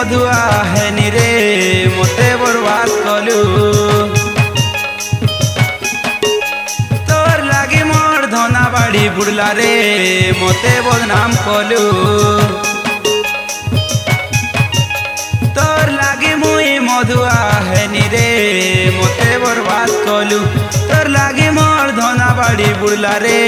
मधुआ हेनी रे मते बर्बाद कलु तोर लागी मोर धना बाड़ी बुड़ला रे मते बदनाम कलु तोर लागी मुई मधुआ हेनी रे मते बर्बाद कलु तोर लागी मोर धना बाड़ी बुड़ला रे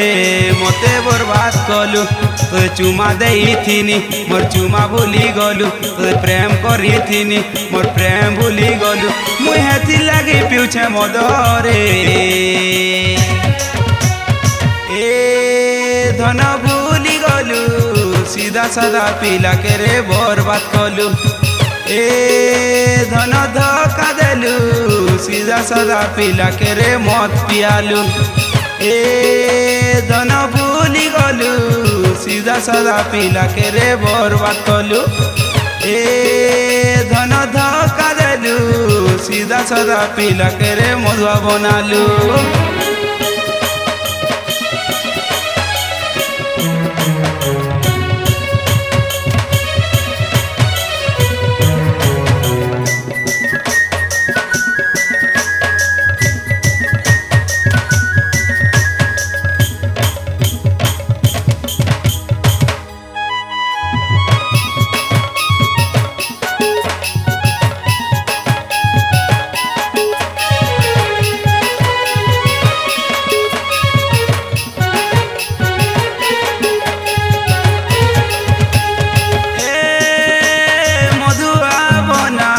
मते बर्बाद कलु तोर चुमा देइथिनी मोर चुमा भूली गलु तोर प्रेम करिथिनी मोर प्रेम भूली गलु मुई हेथि लागी पिउछे मद रे ए धन भूली गलु सीधा साधा पिला के रे बर्बाद कलु ए धन धोखा देलु सीधा साधा पिला के रे मत पियालु ए धन भूली गलु सीधा साधा पिला के रे बर्बाद कलु ए धन धोखा देलु सीधा साधा पिला के रे मधुआ बनालु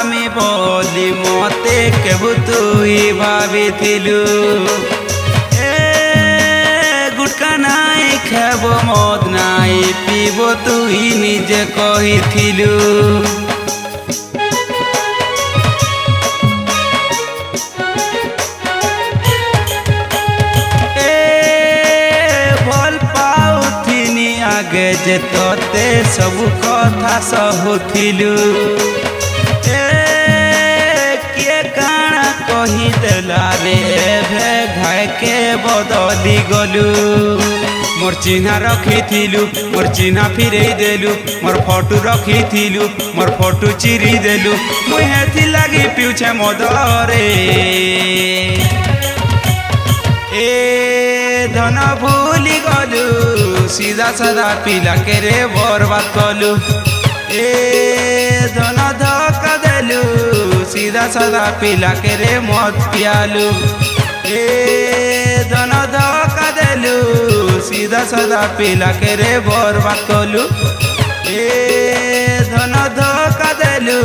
मते केबु तुई भाविथिलु गुटका नाई खेबो मद नाई पीबो तुई निजे कहिथिलु भल पाउथिनी आगे जे तोते सब कथा सहुथिलु कही देला रे भे घाय के बदली गलु मोर चिन्हा रखिथिलु मोर चिन्हा फिरे देलु मोर फोटो रखिथिलु मोर फोटो चिरी देलु मुई हेथि लागी पिउछे मद रे ए धन भूली गलु सीधा साधा पिला के रे बर्बाद कलु ए धन धोखा देलु सीधा साधा पिला के रे मत पियालु ए धन धोखा देलु सीधा साधा पिला के रे बर्बाद कलु ए धन धोखा देलु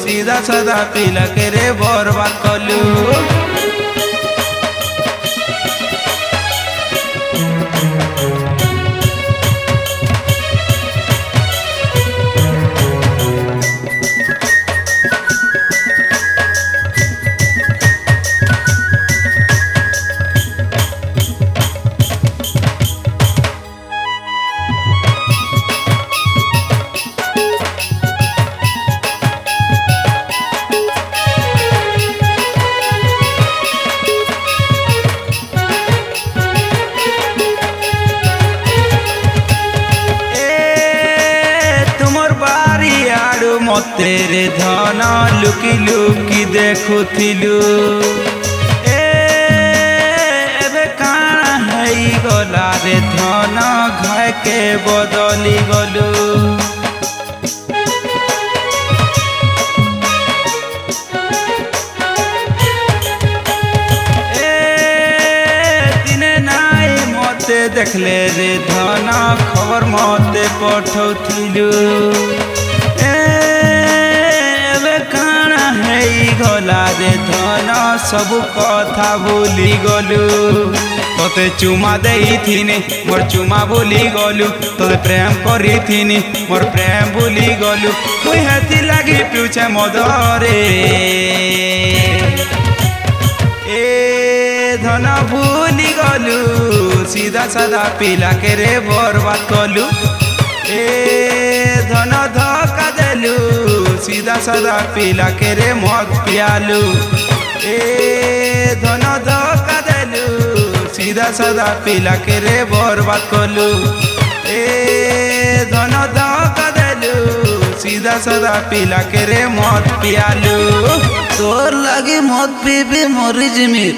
सीधा साधा पिला के रे बर्बाद कलु मते रे धन लुकी लुकी देखुथिलु एबे काना हई गला रे धन घाय के बदली गलु दिने नाई मते देखले रे धन खबर मते पठौथिलु गला रे धन सब कथा भूली गलु तोते चुमा देइथिनी मोर चुमा भूली गलु तोते प्रेम करिथिनी मोर प्रेम भूली गलु मुई हेथि लागी पिउछे मद रे ए धन भूली गलु सीधा साधा पिला के रे बर्बाद कलु ए धन धोखा देलु सीधा साधा पिला के रे मत पियालु ए धन धोखा देलु सीधा साधा पिला के रे बर्बाद कलु ए धन धोखा देलु सीधा सीधा साधा पिला के रे मत पियालू। तोर लगी मत पीबी मोरी जिमी।